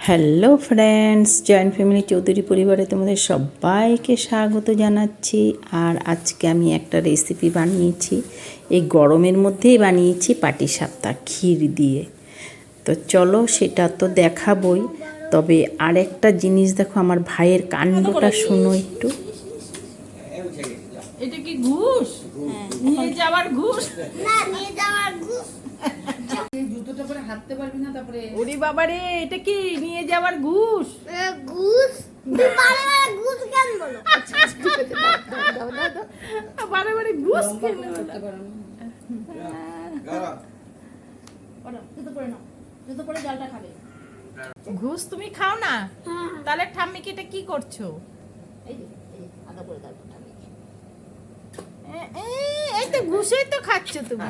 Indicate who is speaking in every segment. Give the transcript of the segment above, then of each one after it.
Speaker 1: Hello friends, joint family Chowdhury পরিবারে তোমাদের সবাইকে স্বাগত জানাচ্ছি। আর আজকে আমি একটা রেসিপি বানিয়েছি, এই গরমের মধ্যেই বানিয়েছি পাটিসাপটা ক্ষীর দিয়ে। তো চলো সেটা তো দেখাবই, তবে আর একটা জিনিস দেখো, আমার ভাইয়ের কাণ্ডটা শোনো একটু।
Speaker 2: এটা কি ঘুষ? নিয়ে যাওয়ার ঘুষ?
Speaker 3: না, নিয়ে যাওয়ার ঘুষ।
Speaker 2: জুতোটা পরে হাঁটতে পারবি না। তারপরে ওরে বাবারে, এটা কি নিয়ে যাওয়ার ঘুষ?
Speaker 3: ঘুষ? তুমি বারে বারে ঘুষ কেন বলো?
Speaker 2: বারে বারে ঘুষ কেন বলো?
Speaker 3: জুতো পরে নাও, জুতো পরে জলটা খাবে।
Speaker 2: ঘুষ তুমি খাও না? তাহলে ঠাম্মিকে এটা কি করছো?
Speaker 3: এই যে, আদা করে দাও ঠাম্মি।
Speaker 2: এই তো ঘুষেই তো খাচ্ছ তুমি।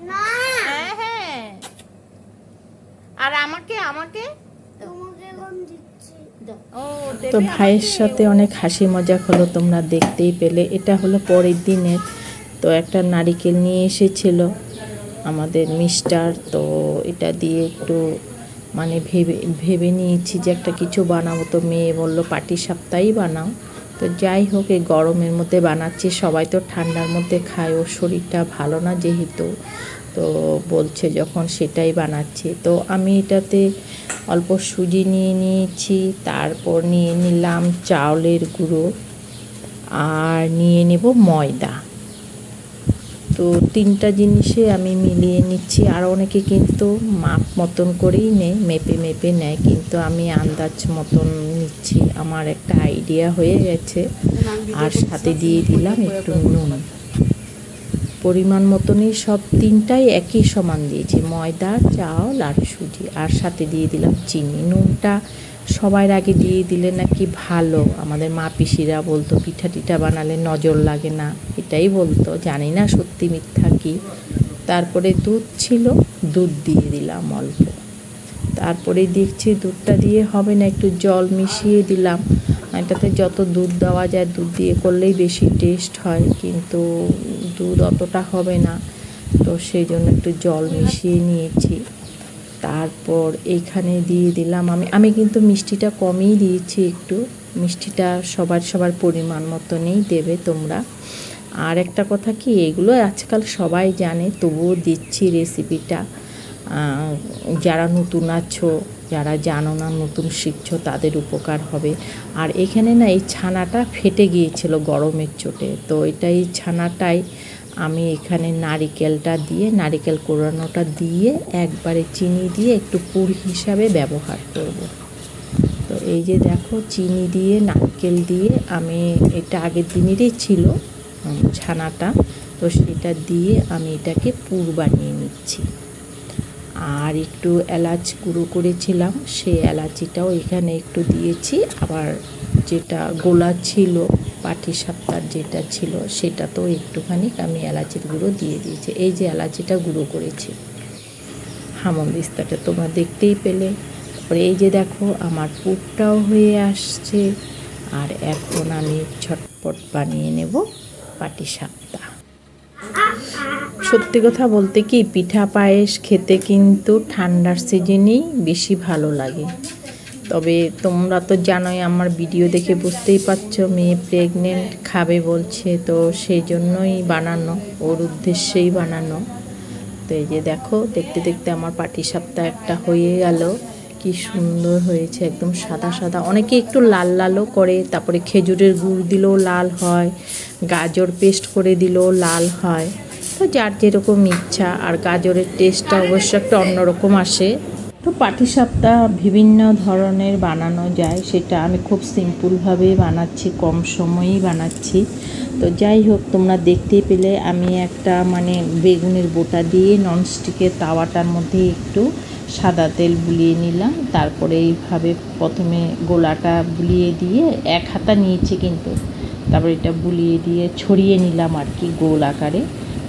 Speaker 3: না,
Speaker 2: হ্যাঁ হ্যাঁ। আর আমাকে
Speaker 3: তোমাকে এখন দিচ্ছি। দাও।
Speaker 2: ও
Speaker 1: তো
Speaker 2: দেবে
Speaker 1: ভাইয়ের
Speaker 2: আমাকে?
Speaker 1: সাথে অনেক হাসি মজাক হলো, তোমরা দেখতেই পেলে। এটা হলো পরের দিনের। তো একটা নারিকেল নিয়ে এসেছিল আমাদের মিস্টার। তো এটা দিয়ে একটু মানে ভেবে নিয়েছি যে একটা কিছু বানাবো। তো মেয়ে বললো পাটিসাপটাই বানাও। তো যাই হোক, এই গরমের মধ্যে বানাচ্ছি। সবাই তো ঠান্ডার মধ্যে খায়, ওর শরীরটা ভালো না যেহেতু, তো বলছে যখন সেটাই বানাচ্ছি। তো আমি এটাতে অল্প সুজি নিয়ে নিয়েছি, তারপর নিয়ে নিলাম চাউলের গুঁড়ো, আর নিয়ে নেব ময়দা। তো তিনটা জিনিসে আমি মিলিয়ে নিচ্ছি। আর অনেকে কিন্তু মাপ মতন করেই নেয়, মেপে মেপে নেয়, কিন্তু আমি আন্দাজ মতন নিচ্ছি। আমার একটা আইডিয়া হয়ে গেছে। আর সাথে দিয়ে দিলাম একটু নুন, পরিমাণ মতনই সব তিনটাই একই সমান দিয়েছি, ময়দা, চাউল আর সুজি। আর সাথে দিয়ে দিলাম চিনি। নুনটা সবার আগে দিয়ে দিলে নাকি ভালো, আমাদের মা পিসিরা বলতো পিঠা টিঠা বানালে নজর লাগে না, এটাই বলতো, জানি না সত্যি মিথ্যা কি। তারপরে দুধ ছিল, দুধ দিয়ে দিলাম অল্প। তারপরে দেখছি দুধটা দিয়ে হবে না, একটু জল মিশিয়ে দিলাম। এটাতে যত দুধ দেওয়া যায় দুধ দিয়ে করলেই বেশি টেস্ট হয়, কিন্তু দুধ অতটা হবে না, তো সেই জন্য একটু জল মিশিয়ে নিয়েছি। তারপর এইখানে দিয়ে দিলাম আমি কিন্তু মিষ্টিটা কমই দিয়েছি একটু। মিষ্টিটা সবার পরিমাণ মতনই দেবে তোমরা। আর একটা কথা কি, এগুলো আজকাল সবাই জানে, তবুও দিচ্ছি রেসিপিটা। যারা নতুন আছো, যারা জানো না, নতুন শিখছো, তাদের উপকার হবে। আর এখানে না এই ছানাটা ফেটে গিয়েছিল গরমের চোটে, তো এই ছানাটাই আমি এখানে নারিকেলটা দিয়ে, নারিকেল কোড়ানোটা দিয়ে একবারে চিনি দিয়ে একটু পুর হিসাবে ব্যবহার করব। তো এই যে দেখো, চিনি দিয়ে নারকেল দিয়ে আমি, এটা আগের দিনেরই ছিল ছানাটা, তো সেটা দিয়ে আমি এটাকে পুর বানিয়ে নিচ্ছি। আর একটু এলাচ গুঁড়ো করেছিলাম, সেই এলাচিটাও এখানে একটু দিয়েছি। আবার যেটা গোলা ছিল, পাটিসাপটার যেটা ছিল, সেটা তো একটুখানি আমি এলাচির গুঁড়ো দিয়ে দিয়েছি। এই যে এলাচিটা গুঁড়ো করেছি, হামনদিস্তাটা তোমরা দেখতেই পেলে। তারপরে এই যে দেখো, আমার পুরটাও হয়ে আসছে। আর এখন আমি ঝটপট বানিয়ে নেব পাটিসাপটা। সত্যি কথা বলতে কি, পিঠা পায়েস খেতে কিন্তু ঠান্ডার সিজনেই বেশি ভালো লাগে। তবে তোমরা তো জানোই, আমার ভিডিও দেখে বুঝতেই পারছো, মেয়ে প্রেগনেন্ট, খাবে বলছে, তো সেই জন্যই বানানো, ওর উদ্দেশ্যেই বানানো। তো এই যে দেখো, দেখতে দেখতে আমার পাটিসাপটা একটা হয়ে গেল। কি সুন্দর হয়েছে, একদম সাদা সাদা। অনেকে একটু লাল লালও করে, তারপরে খেজুরের গুড় দিলেও লাল হয়, গাজর পেস্ট করে দিলেও লাল হয়। তো যার যেরকম ইচ্ছা। আর গাজরের টেস্টটা অবশ্য একটা অন্যরকম আসে। তো পাটিসাপটা বিভিন্ন ধরনের বানানো যায়, সেটা আমি খুব সিম্পলভাবেই বানাচ্ছি, কম সময়েই বানাচ্ছি। তো যাই হোক, তোমরা দেখতেই পেলে আমি একটা মানে বেগুনের বোটা দিয়ে ননস্টিকের তাওয়াটার মধ্যে একটু সাদা তেল বুলিয়ে নিলাম। তারপরে এইভাবে প্রথমে গোলাটা বুলিয়ে দিয়ে, এক হাতা নিয়েছি কিন্তু, তারপরে এটা বুলিয়ে দিয়ে ছড়িয়ে নিলাম আর কি, গোল আকারে।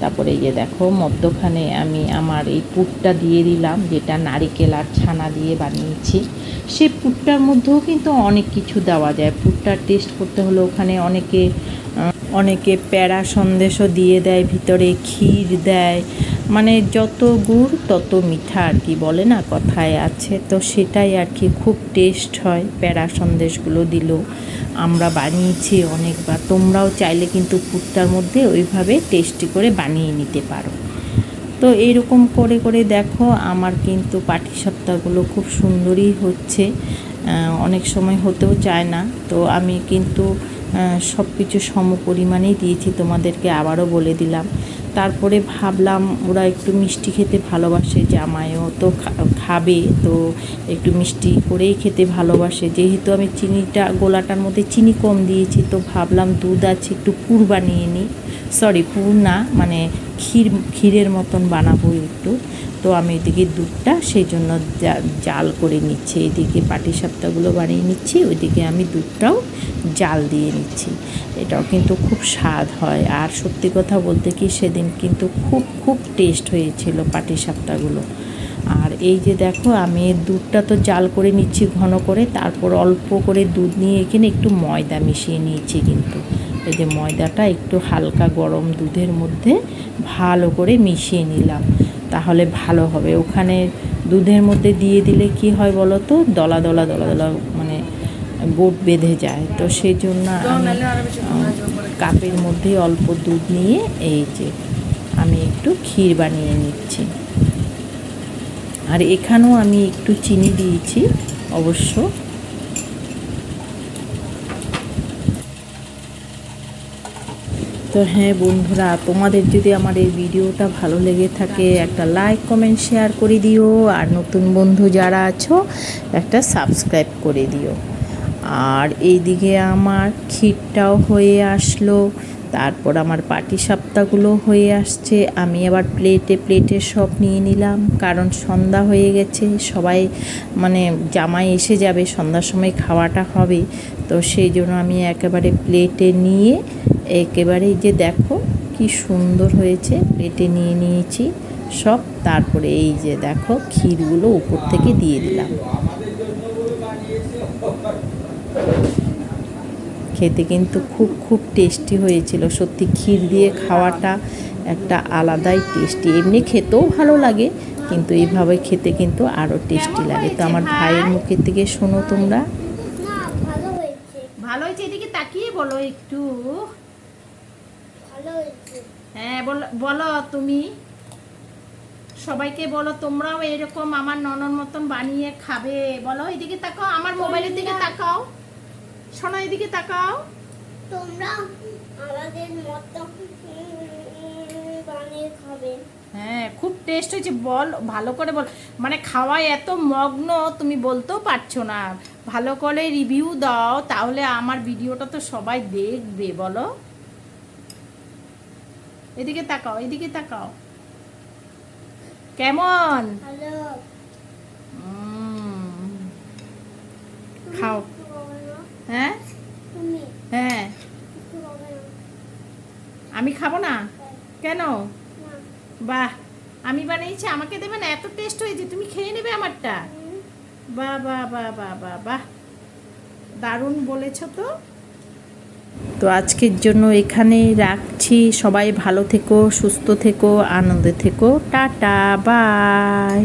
Speaker 1: তারপরে এই যে দেখো, মধ্যখানে আমি আমার এই পুরটা দিয়ে দিলাম, যেটা নারিকেল আর ছানা দিয়ে বানিয়েছি। সেই পুরটার মধ্যেও কিন্তু অনেক কিছু দেওয়া যায়। পুরটার টেস্ট করতে হলে ওখানে অনেকে প্যারা সন্দেশও দিয়ে দেয়, ভিতরে ক্ষীর দেয়, মানে যত গুড় তত মিঠা আর কি বলে না, কথায় আছে। তো সেটাই আর কি, খুব টেস্ট হয়। প্যাড়া সন্দেশগুলো দিল, আমরা বানিয়েছি অনেকবার। তোমরাও চাইলে কিন্তু পুরটার মধ্যে ওইভাবে টেস্টি করে বানিয়ে নিতে পারো। তো এইরকম করে করে দেখো আমার কিন্তু পাটিসাপটাগুলো খুব সুন্দরই হচ্ছে। অনেক সময় হতেও চায় না, তো আমি কিন্তু সব কিছু সম পরিমাণেই দিয়েছি, তোমাদেরকে আবারও বলে দিলাম। তারপরে ভাবলাম ওরা একটু মিষ্টি খেতে ভালোবাসে, জামাইও তো খাবে, তো একটু মিষ্টি করেই খেতে ভালোবাসে। যেহেতু আমি চিনিটা গোলাটার মধ্যে চিনি কম দিয়েছি, তো ভাবলাম দুধ আছে একটু পুর বানিয়ে নিই। সরি, পুর না, মানে ক্ষীরের মতন বানাবো একটু। তো আমি এদিকে দুধটা সেই জন্য জাল করে নিচ্ছি, এদিকে পাটিসাপটাগুলো বানিয়ে নিচ্ছি, ওইদিকে আমি দুধটাও জাল দিয়ে নিচ্ছি। এটাও কিন্তু খুব স্বাদ হয়। আর সত্যি কথা বলতে কি, সেদিন কিন্তু খুব খুব টেস্ট হয়েছিল পাটিসাপটাগুলো। আর এই যে দেখো, আমি দুধটা তো জাল করে নিচ্ছি ঘন করে, তারপর অল্প করে দুধ নিয়ে এখানে একটু ময়দা মিশিয়ে নিয়েছি। কিন্তু এই যে ময়দাটা একটু হালকা গরম দুধের মধ্যে ভালো করে মিশিয়ে নিলাম, তাহলে ভালো হবে। ওখানে দুধের মধ্যে দিয়ে দিলে কি হয় বলো তো, দলা দলা দলা দলা মানে গোট বেঁধে যায়। তো সেই জন্য আমি কাপের মধ্যে অল্প দুধ নিয়ে এই যে আমি একটু ক্ষীর বানিয়ে নিচ্ছি। আর এখানেও আমি একটু চিনি দিয়েছি অবশ্য। তো হ্যাঁ বন্ধুরা, তোমাদের যদি আমার এই ভিডিওটা ভালো লেগে থাকে একটা লাইক কমেন্ট শেয়ার করে দিও, আর নতুন বন্ধু যারা আছো একটা সাবস্ক্রাইব করে দিও। আর এইদিকে আমার ক্ষীরটাও হয়ে আসলো, তারপর আমার পাটিসাপটাগুলো হয়ে আসছে। আমি আবার প্লেটে প্লেটে সব নিয়ে নিলাম, কারণ সন্ধ্যা হয়ে গেছে, সবাই মানে জামাই এসে যাবে, সন্ধ্যার সময় খাওয়াটা হবে। তো সেই জন্য আমি একেবারে প্লেটে নিয়ে একেবারে যে দেখো কি সুন্দর হয়েছে, প্লেটে নিয়ে নিয়েছি সব। তারপরে এই যে দেখো ক্ষীরগুলো উপর থেকে দিয়ে দিলাম। খেতে কিন্তু খুব খুব টেস্টি হয়েছিল সত্যি। ক্ষীর দিয়ে খাওয়াটা একটা আলাদাই টেস্টি, এমনি খেতেও ভালো লাগে, কিন্তু এইভাবে খেতে কিন্তু আরও টেস্টি লাগে। তো আমার ভাইয়ের মুখের থেকে শোনো তোমরা।
Speaker 3: না, ভালো হয়েছে।
Speaker 2: ভালো হয়েছে, এদিকে তাকিয়ে বলো একটু।
Speaker 3: ভালো হয়েছে।
Speaker 2: হ্যাঁ বলো তুমি, সবাইকে বলো তোমরাও এরকম আমার ননর মতন বানিয়ে খাবে। বলো, এদিকে তাকাও, আমার মোবাইলের দিকে তাকাও, শোনো এদিকে তাকাও।
Speaker 3: তোমরা আমাদের মতো বানিয়ে খাবে।
Speaker 2: হ্যাঁ, খুব টেস্ট হয়েছে। বল, ভালো করে বল, মানে খাওয়ায় এত মগ্ন তুমি বলতেও পারছো না। ভালো করে রিভিউ দাও, তাহলে আমার ভিডিওটা তো সবাই দেখবে। বলো, এদিকে তাকাও, এদিকে তাকাও, কেমন?
Speaker 3: ভালো।
Speaker 2: খাও।
Speaker 3: একটু খাবে না?
Speaker 2: হ্যাঁ
Speaker 3: তুমি
Speaker 2: হ্যাঁ,
Speaker 3: একটু খাবে না?
Speaker 2: আমি খাবো না কেন?
Speaker 3: না।
Speaker 2: বাহ, আমি বানিয়েছি, আমাকে দেবে না? এত টেস্ট হয়েছে, তুমি খেয়ে নেবে আমারটা? বাহ বাহ বাহ বাহ বাহ বাহ, দারুণ বলেছো তো।
Speaker 1: তো আজকের জন্য এখানেই রাখছি। সবাই ভালো থেকো, সুস্থ থেকো, আনন্দে থেকো। Tata, by.